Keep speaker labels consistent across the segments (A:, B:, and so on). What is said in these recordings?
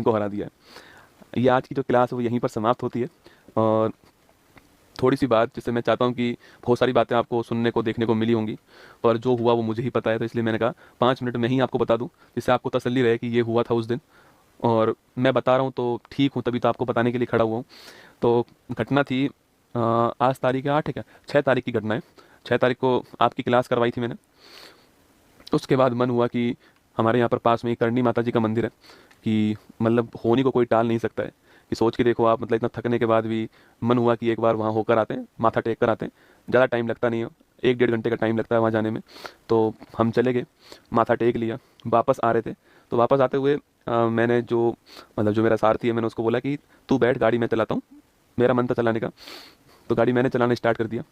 A: इनको हरा दिया है। ये आज की जो क्लास है वो यहीं पर समाप्त होती है। और थोड़ी सी बात जिससे मैं चाहता हूँ कि बहुत सारी बातें आपको सुनने को देखने को मिली होंगी, पर जो हुआ वो मुझे ही पता है, तो इसलिए मैंने कहा 5 मिनट में ही आपको बता दूं, जिससे आपको तसल्ली रहे कि ये हुआ था उस दिन। और मैं बता रहा हूँ तो ठीक हूँ, तभी तो आपको बताने के लिए खड़ा हुआ हूँ। तो घटना थी आज तारीख है 8 है क्या, 6 तारीख की घटना है। 6 तारीख को आपकी क्लास करवाई थी मैंने। उसके बाद मन हुआ कि हमारे यहाँ पर पास में एक करणी माता जी का मंदिर है, कि मतलब होने को कोई टाल नहीं सकता है। कि सोच के देखो आप, मतलब इतना थकने के बाद भी मन हुआ कि एक बार वहाँ होकर आते हैं, माथा टेक कर आते हैं। ज़्यादा टाइम लगता नहीं है, 1 डेढ़ घंटे का टाइम लगता है वहाँ जाने में। तो हम चले गए, माथा टेक लिया, वापस आ रहे थे। तो वापस आते हुए मैंने जो मतलब जो मेरा सारथी है, मैंने उसको बोला कि तू बैठ, गाड़ी मैं चलाता हूँ। मेरा मन था चलाने का, तो गाड़ी मैंने चलाना स्टार्ट कर दिया।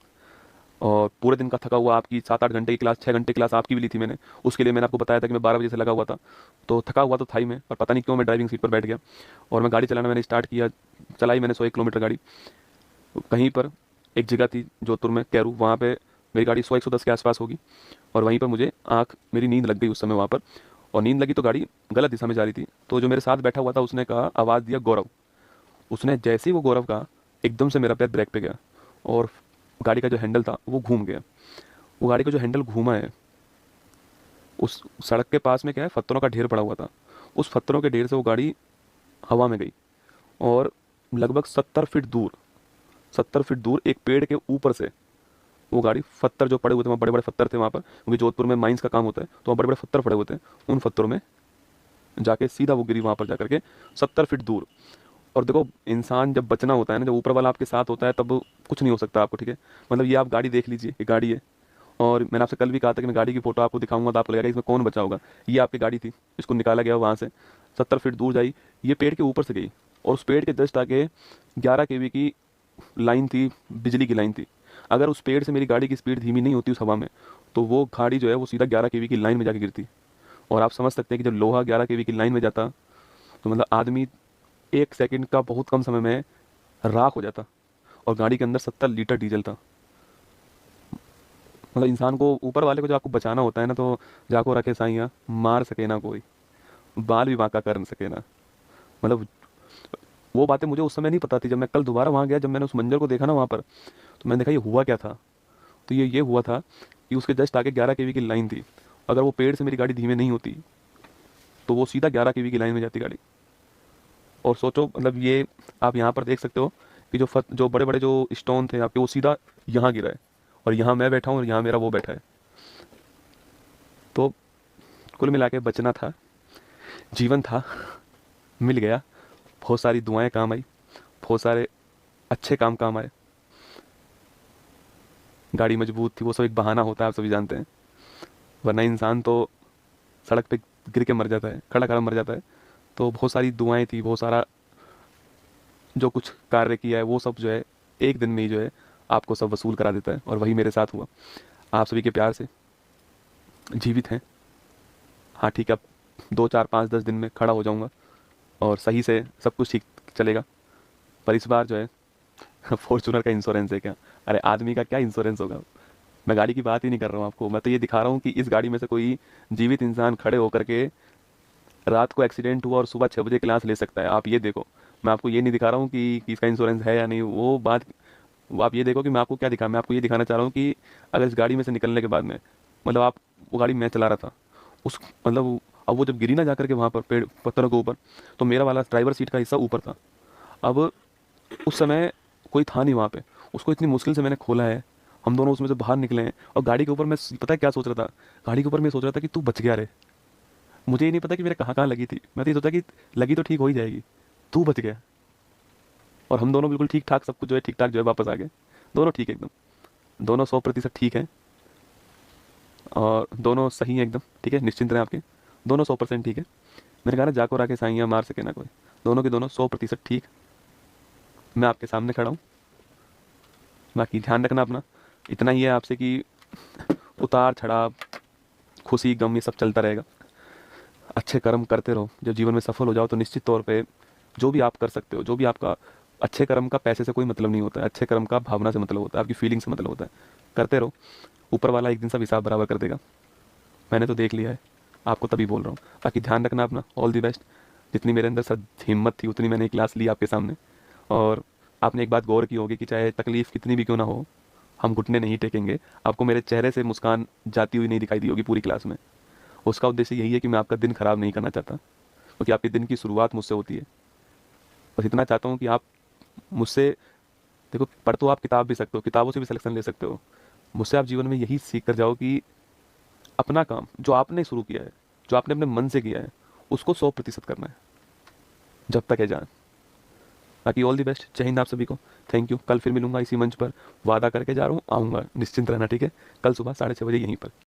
A: और पूरे दिन का थका हुआ, आपकी 7 8 घंटे की क्लास, 6 घंटे क्लास आपकी भी ली थी मैंने। उसके लिए मैंने आपको बताया था कि मैं 12 बजे से लगा हुआ था। तो थका हुआ तो था ही मैं, पर पता नहीं क्यों मैं ड्राइविंग सीट पर बैठ गया और मैं गाड़ी चलाना मैंने स्टार्ट किया। चलाई मैंने 100 1 किलोमीटर गाड़ी। कहीं पर एक जगह थी जोधपुर में, कैरू, वहाँ पे मेरी गाड़ी 100 110 के आसपास होगी। और वहीं पर मुझे मेरी नींद लग गई उस समय वहाँ पर। और नींद लगी तो गाड़ी गलत दिशा में जा रही थी। तो जो मेरे साथ बैठा हुआ था उसने कहा, आवाज़ दिया, गौरव। उसने जैसे ही वो गौरव कहा, एकदम से मेरा पैर ब्रेक पे गया और गाड़ी का जो हैंडल था वो घूम गया। वो गाड़ी का जो हैंडल घूमा है, उस सड़क के पास में क्या है, पत्थरों का ढेर पड़ा हुआ था। उस पत्थरों के ढेर से वो गाड़ी हवा में गई। और लगभग 70 फीट दूर, 70 फीट दूर एक पेड़ के ऊपर से वो गाड़ी, पत्थर जो पड़े हुए थे वहाँ, बड़े बड़े पत्थर थे वहाँ पर, क्योंकि जोधपुर में माइंस का काम होता है, तो वहाँ बड़े बड़े पत्थर पड़े हुए थे। उन पत्थरों में जाके सीधा वो गिरी वहाँ पर जाकर के, 70 फीट दूर। और देखो, इंसान जब बचना होता है ना, जब ऊपर वाला आपके साथ होता है, तब कुछ नहीं हो सकता आपको, ठीक है। मतलब ये आप गाड़ी देख लीजिए, ये गाड़ी है। और मैंने आपसे कल भी कहा था कि मैं गाड़ी की फोटो आपको दिखाऊंगा तो आपको लगेगा इसमें कौन बचा होगा। ये आपकी गाड़ी थी, इसको निकाला गया वहाँ से, 70 फीट दूर जाई, ये पेड़ के ऊपर से गई। और उस पेड़ के जस्ट आगे 11 kV की लाइन थी, बिजली की लाइन थी। अगर उस पेड़ से मेरी गाड़ी की स्पीड धीमी नहीं होती उस हवा में, तो वो गाड़ी जो है वो सीधा 11 kV की लाइन में जाके गिरती। और आप समझ सकते हैं कि जब लोहा 11 kV की लाइन में जाता, तो मतलब आदमी 1 सेकंड का बहुत कम समय में राख हो जाता। और गाड़ी के अंदर 70 लीटर डीजल था। मतलब इंसान को, ऊपर वाले को जो आपको बचाना होता है ना, तो जाको रखे साइया, मार सके ना कोई, बाल भी बांका कर न सके ना। मतलब वो बातें मुझे उस समय नहीं पता थी। जब मैं कल दोबारा वहाँ गया, जब मैंने उस मंजर को देखा ना वहाँ पर, तो मैंने देखा ये हुआ क्या था। तो ये हुआ था कि उसके जस्ट आगे 11 kV की लाइन थी। अगर वो पेड़ से मेरी गाड़ी धीमे नहीं होती, तो वो सीधा 11 kV की लाइन में जाती गाड़ी। और सोचो, मतलब ये आप यहाँ पर देख सकते हो कि जो बड़े बड़े जो स्टोन थे आपके, वो सीधा यहाँ गिरा है। और यहाँ मैं बैठा हूँ और यहाँ मेरा वो बैठा है। तो कुल मिला के बचना था, जीवन था, मिल गया। बहुत सारी दुआएं काम आई, बहुत सारे अच्छे काम काम आए। गाड़ी मजबूत थी, वो सब एक बहाना होता है, आप सभी जानते हैं। वरना इंसान तो सड़क पे गिर के मर जाता है, खड़ा खड़ा मर जाता है। तो बहुत सारी दुआएं थी, बहुत सारा जो कुछ कार्य किया है वो सब जो है एक दिन में ही जो है आपको सब वसूल करा देता है। और वही मेरे साथ हुआ। आप सभी के प्यार से जीवित हैं। हाँ ठीक है, अब 2 4 5 10 दिन में खड़ा हो जाऊंगा और सही से सब कुछ ठीक चलेगा। पर इस बार जो है फॉर्चूनर का इंश्योरेंस है क्या? अरे आदमी का क्या इंश्योरेंस होगा। मैं गाड़ी की बात ही नहीं कर रहा हूँ आपको, मैं तो ये दिखा रहा हूँ कि इस गाड़ी में से कोई जीवित इंसान खड़े होकर के रात को एक्सीडेंट हुआ और सुबह 6 बजे क्लास ले सकता है। आप ये देखो, मैं आपको ये नहीं दिखा रहा हूँ कि इसका इंश्योरेंस है या नहीं, वो बात। वो आप ये देखो कि मैं आपको क्या दिखा, मैं आपको ये दिखाना चाह रहा हूँ कि अगर इस गाड़ी में से निकलने के बाद में, मतलब आप, वो गाड़ी मैं चला रहा था उस, मतलब अब वो जब गिरी ना जाकर के वहाँ पर पेड़ पत्थरों के ऊपर, तो मेरा वाला ड्राइवर सीट का हिस्सा ऊपर था। अब उस समय कोई था नहीं वहाँ पे, उसको इतनी मुश्किल से मैंने खोला है। हम दोनों उसमें से बाहर निकले हैं और गाड़ी के ऊपर मैं, पता है क्या सोच रहा था? गाड़ी के ऊपर मैं सोच रहा था कि तू बच गया रे। मुझे ये नहीं पता कि मेरे कहाँ कहाँ लगी थी, मैं तो ये सोचा कि लगी तो ठीक हो ही जाएगी, तू बच गया। और हम दोनों बिल्कुल ठीक ठाक, सब कुछ जो है ठीक ठाक जो है वापस आ गए। दोनों ठीक है एकदम, दोनों 100% ठीक है। और दोनों सही है एकदम, ठीक है, निश्चिंत रहें आपके, दोनों 100% ठीक है। मैंने कहा ना, जाको राके साइयाँ मार सके ना कोई। दोनों के दोनों 100% ठीक। मैं आपके सामने खड़ा हूँ। बाकी ध्यान रखना अपना। इतना ही है आपसे कि उतार चढ़ाव, खुशी गम, ये सब चलता रहेगा। अच्छे कर्म करते रहो, जब जीवन में सफल हो जाओ तो निश्चित तौर पे जो भी आप कर सकते हो, जो भी आपका, अच्छे कर्म का पैसे से कोई मतलब नहीं होता है, अच्छे कर्म का भावना से मतलब होता है, आपकी फीलिंग से मतलब होता है। करते रहो, ऊपर वाला एक दिन सब हिसाब बराबर कर देगा। मैंने तो देख लिया है, आपको तभी बोल रहा हूँ। बाकी ध्यान रखना अपना, ऑल दी बेस्ट। जितनी मेरे अंदर सर हिम्मत थी उतनी मैंने क्लास ली आपके सामने। और आपने एक बात गौर की होगी कि चाहे तकलीफ़ कितनी भी क्यों ना हो, हम घुटने नहीं टेकेंगे। आपको मेरे चेहरे से मुस्कान जाती हुई नहीं दिखाई दी होगी पूरी क्लास में। उसका उद्देश्य यही है कि मैं आपका दिन ख़राब नहीं करना चाहता, क्योंकि आपके दिन की शुरुआत मुझसे होती है। बस इतना चाहता हूँ कि आप मुझसे, देखो पढ़ तो आप किताब भी सकते हो, किताबों से भी सिलेक्शन ले सकते हो, मुझसे आप जीवन में यही सीख कर जाओ कि अपना काम जो आपने शुरू किया है, जो आपने अपने मन से किया है, उसको 100% करना है जब तक है जान। बाकी ऑल दी बेस्ट, जय हिंद आप सभी को। Thank you. कल फिर मिलूंगा इसी मंच पर, वादा करके जा रहा हूँ, आऊँगा, निश्चिंत रहना, ठीक है। कल सुबह 6:30 बजे यहीं पर।